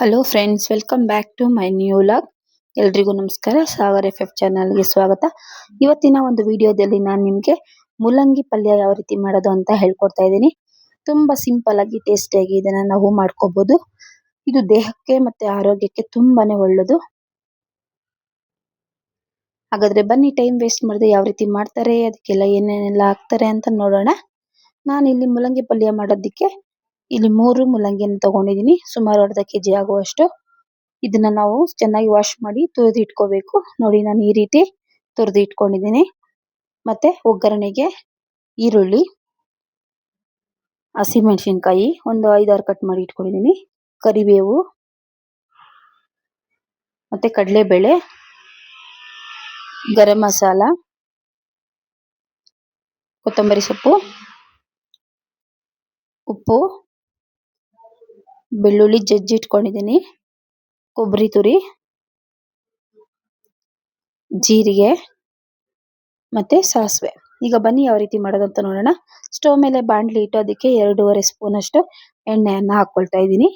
Hello friends, welcome back to my new vlog. ಎಲ್ರಿಗೂ ನಮಸ್ಕಾರ. Sagar F ಚಾನಲ್ಗೆ ಸ್ವಾಗತ. ಇವತ್ತಿನ ಒಂದು ವಿಡಿಯೋದಲ್ಲಿ ನಾನು ನಿಮಗೆ ಮೂಲಂಗಿ ಪಲ್ಯ ಯಾವ ರೀತಿ ಮಾಡೋದು ಅಂತ ಹೇಳ್ಕೊಡ್ತಾ ಇದ್ದೀನಿ. ತುಂಬಾ ಸಿಂಪಲ್ ಆಗಿ ಟೇಸ್ಟಿಯಾಗಿ ಇದನ್ನ ನಾವು ಮಾಡ್ಕೋಬಹುದು. ಇದು ದೇಹಕ್ಕೆ ಮತ್ತೆ ಆರೋಗ್ಯಕ್ಕೆ ತುಂಬಾನೇ ಒಳ್ಳೆಯದು. ಹಾಗಾದ್ರೆ ಬನ್ನಿ, ಟೈಮ್ ವೇಸ್ಟ್ ಮಾಡದೆ ಯಾವ ರೀತಿ ಮಾಡ್ತಾರೆ, ಅದಕ್ಕೆಲ್ಲ ಏನೇನೆಲ್ಲ ಹಾಕ್ತಾರೆ ಅಂತ ನೋಡೋಣ. ನಾನು ಇಲ್ಲಿ ಮೂಲಂಗಿ ಪಲ್ಯ ಮಾಡೋದಕ್ಕೆ ಇಲ್ಲಿ 3 ಮೂಲಂಗಿಯನ್ನು ತಗೊಂಡಿದ್ದೀನಿ. ಸುಮಾರು ಅರ್ಧ ಕೆಜಿ ಆಗುವಷ್ಟು. ಇದನ್ನ ನಾವು ಚೆನ್ನಾಗಿ ವಾಶ್ ಮಾಡಿ ತುರಿದು ಇಟ್ಕೋಬೇಕು. ನೋಡಿ, ನಾನು ಈ ರೀತಿ ತುರಿದು ಇಟ್ಕೊಂಡಿದ್ದೀನಿ. ಮತ್ತೆ ಒಗ್ಗರಣೆಗೆ ಈರುಳ್ಳಿ, ಹಸಿಮೆಣಸಿನಕಾಯಿ ಒಂದು 5-6 ಕಟ್ ಮಾಡಿ ಇಟ್ಕೊಂಡಿದ್ದೀನಿ, ಕರಿಬೇವು, ಮತ್ತೆ ಕಡಲೆಬೇಳೆ, ಗರಂ ಮಸಾಲ, ಕೊತ್ತಂಬರಿ ಸೊಪ್ಪು, ಉಪ್ಪು, ಬೆಳ್ಳುಳ್ಳಿ ಜಜ್ಜಿಟ್ಕೊಂಡಿದ್ದೀನಿ, ಕೊಬ್ಬರಿ ತುರಿ, ಜೀರಿಗೆ ಮತ್ತೆ ಸಾಸಿವೆ. ಈಗ ಬನ್ನಿ ಯಾವ ರೀತಿ ಮಾಡೋದಂತ ನೋಡೋಣ. ಸ್ಟವ್ ಮೇಲೆ ಬಾಣಲಿ ಇಟ್ಟು ಅದಕ್ಕೆ 2.5 ಸ್ಪೂನ್ ಅಷ್ಟು ಎಣ್ಣೆಯನ್ನ ಹಾಕೊಳ್ತಾ ಇದ್ದೀನಿ.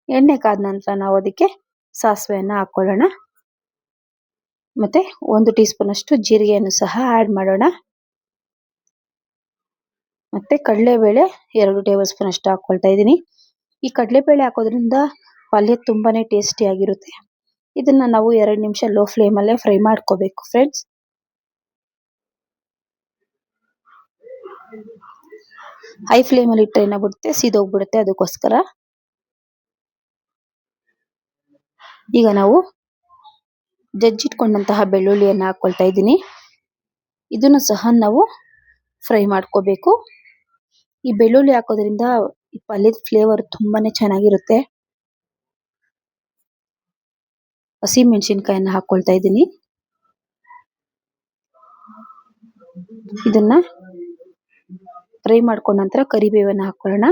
ಎಣ್ಣೆ ಕಾದ ನಂತರ ನಾವು ಅದಕ್ಕೆ ಸಾಸಿವೆಯನ್ನ ಹಾಕೊಳ್ಳೋಣ. ಮತ್ತೆ 1 ಟೀ ಸ್ಪೂನ್ ಅಷ್ಟು ಜೀರಿಗೆಯನ್ನು ಸಹ ಆಡ್ ಮಾಡೋಣ. ಮತ್ತೆ ಕಡಲೆಬೇಳೆ 2 ಟೇಬಲ್ ಸ್ಪೂನ್ ಅಷ್ಟು ಹಾಕೊಳ್ತಾ ಇದ್ದೀನಿ. ಈ ಕಡಲೆಬೇಳೆ ಹಾಕೋದ್ರಿಂದ ಪಲ್ಯ ತುಂಬಾನೇ ಟೇಸ್ಟಿ ಆಗಿರುತ್ತೆ. ಇದನ್ನ ನಾವು 2 ನಿಮಿಷ ಲೋ ಫ್ಲೇಮ್ ಅಲ್ಲೇ ಫ್ರೈ ಮಾಡ್ಕೋಬೇಕು ಫ್ರೆಂಡ್ಸ್. ಹೈ ಫ್ಲೇಮ್ ಅಲ್ಲಿ ಇಟ್ಟರೆ ಏನಾಗ್ಬಿಡುತ್ತೆ, ಸಿದೋಗ್ಬಿಡುತ್ತೆ. ಅದಕ್ಕೋಸ್ಕರ ಈಗ ನಾವು ಜಜ್ಜಿಟ್ಕೊಂಡಂತಹ ಬೆಳ್ಳುಳ್ಳಿಯನ್ನು ಹಾಕೊಳ್ತಾ ಇದ್ದೀನಿ. ಇದನ್ನು ಸಹ ನಾವು ಫ್ರೈ ಮಾಡ್ಕೋಬೇಕು. ಈ ಬೆಳ್ಳುಳ್ಳಿ ಹಾಕೋದ್ರಿಂದ ಈ ಪಲ್ಯದ ಫ್ಲೇವರ್ ತುಂಬಾನೇ ಚೆನ್ನಾಗಿರುತ್ತೆ. ಹಸಿ ಮೆಣಸಿನಕಾಯಿಯನ್ನು ಹಾಕೊಳ್ತಾ ಇದ್ದೀನಿ. ಇದನ್ನ ಫ್ರೈ ಮಾಡ್ಕೊಂಡ ನಂತರ ಕರಿಬೇವನ್ನ ಹಾಕೊಳ್ಳೋಣ.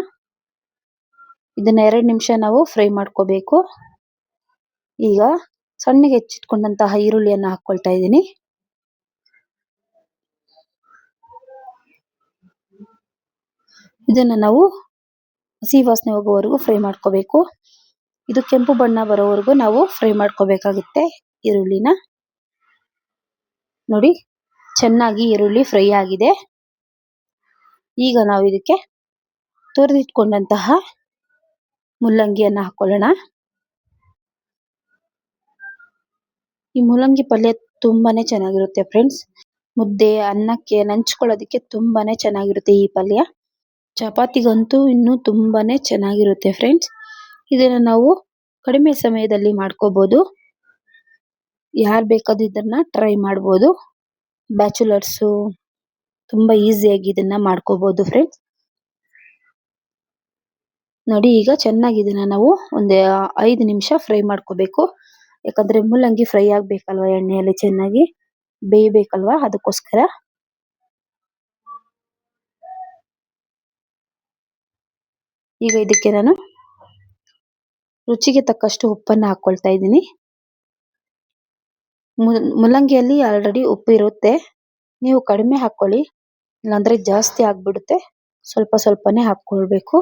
ಇದನ್ನ 2 ನಿಮಿಷ ನಾವು ಫ್ರೈ ಮಾಡ್ಕೋಬೇಕು. ಈಗ ಸಣ್ಣಗೆ ಹೆಚ್ಚಿಟ್ಕೊಂಡಂತಹ ಈರುಳ್ಳಿಯನ್ನ ಹಾಕೊಳ್ತಾ ಇದ್ದೀನಿ. ಇದನ್ನ ನಾವು ಹಸಿ ವಾಸನೆ ಹೋಗೋವರೆಗೂ ಫ್ರೈ ಮಾಡ್ಕೋಬೇಕು. ಇದು ಕೆಂಪು ಬಣ್ಣ ಬರೋವರೆಗೂ ನಾವು ಫ್ರೈ ಮಾಡ್ಕೋಬೇಕಾಗುತ್ತೆ ಈರುಳ್ಳಿನ. ನೋಡಿ, ಚೆನ್ನಾಗಿ ಈರುಳ್ಳಿ ಫ್ರೈ ಆಗಿದೆ. ಈಗ ನಾವು ಇದಕ್ಕೆ ತುರಿದಿಟ್ಕೊಂಡಂತಹ ಮೂಲಂಗಿಯನ್ನ ಹಾಕೊಳ್ಳೋಣ. ಈ ಮೂಲಂಗಿ ಪಲ್ಯ ತುಂಬಾನೇ ಚೆನ್ನಾಗಿರುತ್ತೆ ಫ್ರೆಂಡ್ಸ್. ಮುದ್ದೆ, ಅನ್ನಕ್ಕೆ ನಂಚ್ಕೊಳ್ಳೋದಕ್ಕೆ ತುಂಬಾನೇ ಚೆನ್ನಾಗಿರುತ್ತೆ ಈ ಪಲ್ಯ. ಚಪಾತಿಗಂತೂ ಇನ್ನೂ ತುಂಬಾನೇ ಚೆನ್ನಾಗಿರುತ್ತೆ ಫ್ರೆಂಡ್ಸ್. ಇದನ್ನ ನಾವು ಕಡಿಮೆ ಸಮಯದಲ್ಲಿ ಮಾಡ್ಕೋಬಹುದು. ಯಾರು ಬೇಕಾದ್ರೂ ಇದನ್ನ ಟ್ರೈ ಮಾಡ್ಬೋದು. ಬ್ಯಾಚುಲರ್ಸು ತುಂಬಾ ಈಸಿಯಾಗಿ ಇದನ್ನ ಮಾಡ್ಕೋಬಹುದು ಫ್ರೆಂಡ್ಸ್. ನೋಡಿ, ಈಗ ಚೆನ್ನಾಗಿ ಇದನ್ನ ನಾವು ಒಂದು 5 ನಿಮಿಷ ಫ್ರೈ ಮಾಡ್ಕೋಬೇಕು. ಯಾಕಂದ್ರೆ ಮೂಲಂಗಿ ಫ್ರೈ ಆಗ್ಬೇಕಲ್ವಾ, ಎಣ್ಣೆಯಲ್ಲಿ ಚೆನ್ನಾಗಿ ಬೇಯಬೇಕಲ್ವಾ, ಅದಕ್ಕೋಸ್ಕರ. ಈಗ ಇದಕ್ಕೆ ನಾನು ರುಚಿಗೆ ತಕ್ಕಷ್ಟು ಉಪ್ಪನ್ನು ಹಾಕೊಳ್ತಾ ಇದ್ದೀನಿ. ಮೂಲಂಗಿಯಲ್ಲಿ ಆಲ್ರೆಡಿ ಉಪ್ಪು ಇರುತ್ತೆ. ನೀವು ಕಡಿಮೆ ಹಾಕೊಳ್ಳಿ, ಇಲ್ಲಾಂದ್ರೆ ಜಾಸ್ತಿ ಆಗ್ಬಿಡುತ್ತೆ. ಸ್ವಲ್ಪ ಸ್ವಲ್ಪನೇ ಹಾಕೊಳ್ಬೇಕು.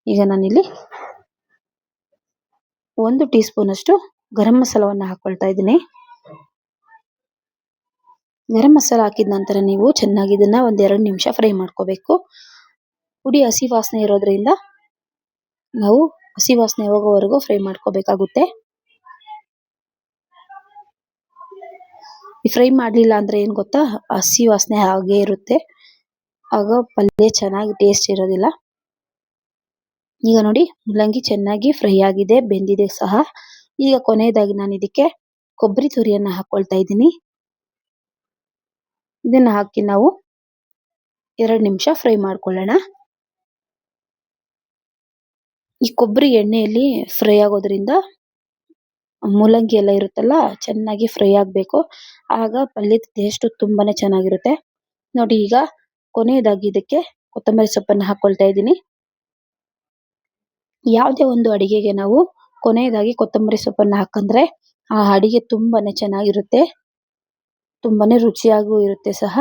ಈಗ ನಾನಿಲ್ಲಿ 1 ಟೀ ಸ್ಪೂನ್ ಅಷ್ಟು ಗರಂ ಮಸಾಲವನ್ನು ಹಾಕೊಳ್ತಾ ಇದ್ದೀನಿ. ಗರಂ ಮಸಾಲ ಹಾಕಿದ ನಂತರ ನೀವು ಚೆನ್ನಾಗಿ ಇದನ್ನ 1-2 ನಿಮಿಷ ಫ್ರೈ ಮಾಡ್ಕೋಬೇಕು. ಪುಡಿ ಹಸಿ ವಾಸನೆ ಇರೋದ್ರಿಂದ ನಾವು ಹಸಿ ವಾಸನೆ ಹೋಗೋವರೆಗೂ ಫ್ರೈ ಮಾಡ್ಕೋಬೇಕಾಗುತ್ತೆ. ಫ್ರೈ ಮಾಡಲಿಲ್ಲ ಅಂದ್ರೆ ಏನ್ ಗೊತ್ತಾ, ಹಸಿ ವಾಸನೆ ಹಾಗೆ ಇರುತ್ತೆ. ಆಗ ಪಲ್ಯ ಚೆನ್ನಾಗಿ ಟೇಸ್ಟ್ ಇರೋದಿಲ್ಲ. ಈಗ ನೋಡಿ, ಮೂಲಂಗಿ ಚೆನ್ನಾಗಿ ಫ್ರೈ ಆಗಿದೆ, ಬೆಂದಿದೆ ಸಹ. ಈಗ ಕೊನೆಯದಾಗಿ ನಾನು ಇದಕ್ಕೆ ಕೊಬ್ಬರಿ ತುರಿಯನ್ನ ಹಾಕೊಳ್ತಾ ಇದ್ದೀನಿ. ಇದನ್ನ ಹಾಕಿ ನಾವು 2 ನಿಮಿಷ ಫ್ರೈ ಮಾಡ್ಕೊಳ್ಳೋಣ. ಈ ಕೊಬ್ಬರಿ ಎಣ್ಣೆಯಲ್ಲಿ ಫ್ರೈ ಆಗೋದ್ರಿಂದ ಮೂಲಂಗಿ ಎಲ್ಲ ಇರುತ್ತಲ್ಲ, ಚೆನ್ನಾಗಿ ಫ್ರೈ ಆಗ್ಬೇಕು. ಆಗ ಪಲ್ಯದ ಟೇಸ್ಟ್ ತುಂಬಾನೇ ಚೆನ್ನಾಗಿರುತ್ತೆ. ನೋಡಿ, ಈಗ ಕೊನೆಯದಾಗಿ ಇದಕ್ಕೆ ಕೊತ್ತಂಬರಿ ಸೊಪ್ಪನ್ನು ಹಾಕೊಳ್ತಾ ಇದ್ದೀನಿ. ಯಾವುದೇ ಒಂದು ಅಡಿಗೆಗೆ ನಾವು ಕೊನೆಯದಾಗಿ ಕೊತ್ತಂಬರಿ ಸೊಪ್ಪನ್ನು ಹಾಕಂದ್ರೆ ಆ ಅಡಿಗೆ ತುಂಬಾನೇ ಚೆನ್ನಾಗಿರುತ್ತೆ, ತುಂಬಾನೇ ರುಚಿಯಾಗೂ ಇರುತ್ತೆ ಸಹ.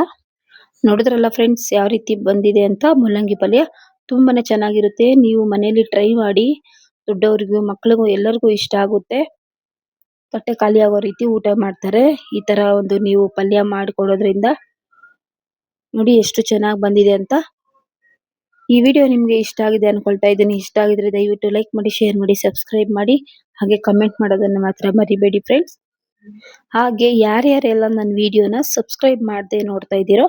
ನೋಡಿದ್ರಲ್ಲ ಫ್ರೆಂಡ್ಸ್, ಯಾವ ರೀತಿ ಬಂದಿದೆ ಅಂತ. ಮೂಲಂಗಿ ಪಲ್ಯ ತುಂಬಾನೇ ಚೆನ್ನಾಗಿರುತ್ತೆ. ನೀವು ಮನೆಯಲ್ಲಿ ಟ್ರೈ ಮಾಡಿ. ದೊಡ್ಡವರಿಗೂ ಮಕ್ಕಳಿಗೂ ಎಲ್ಲರಿಗೂ ಇಷ್ಟ ಆಗುತ್ತೆ. ಹೊಟ್ಟೆ ಖಾಲಿ ಆಗೋ ರೀತಿ ಊಟ ಮಾಡ್ತಾರೆ. ಈ ತರ ಒಂದು ನೀವು ಪಲ್ಯ ಮಾಡಿಕೊಡೋದ್ರಿಂದ ನೋಡಿ ಎಷ್ಟು ಚೆನ್ನಾಗಿ ಬಂದಿದೆ ಅಂತ. ಈ ವಿಡಿಯೋ ನಿಮ್ಗೆ ಇಷ್ಟ ಆಗಿದೆ ಅನ್ಕೊಳ್ತಾ ಇದ್ದೀನಿ. ಇಷ್ಟ ಆಗಿದ್ರೆ ದಯವಿಟ್ಟು ಲೈಕ್ ಮಾಡಿ, ಶೇರ್ ಮಾಡಿ, ಸಬ್ಸ್ಕ್ರೈಬ್ ಮಾಡಿ, ಹಾಗೆ ಕಮೆಂಟ್ ಮಾಡೋದನ್ನ ಮಾತ್ರ ಮರಿಬೇಡಿ ಫ್ರೆಂಡ್ಸ್. ಹಾಗೆ ಯಾರ್ಯಾರೆಲ್ಲ ನನ್ನ ವಿಡಿಯೋನ ಸಬ್ಸ್ಕ್ರೈಬ್ ಮಾಡದೆ ನೋಡ್ತಾ ಇದ್ದೀರೋ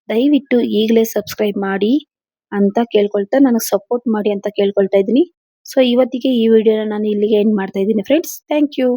ದಯವಿಟ್ಟು ಈಗಲೇ ಸಬ್ಸ್ಕ್ರೈಬ್ ಮಾಡಿ ಅಂತ ಕೇಳ್ಕೊಳ್ತಾ, ನನಗೆ ಸಪೋರ್ಟ್ ಮಾಡಿ ಅಂತ ಕೇಳ್ಕೊಳ್ತಾ ಇದ್ದೀನಿ. ಸೊ ಇವತ್ತಿಗೆ ಈ ವಿಡಿಯೋನ ನಾನು ಇಲ್ಲಿಗೆ ಎಂಡ್ ಮಾಡ್ತಾ ಇದ್ದೀನಿ ಫ್ರೆಂಡ್ಸ್. Thank you.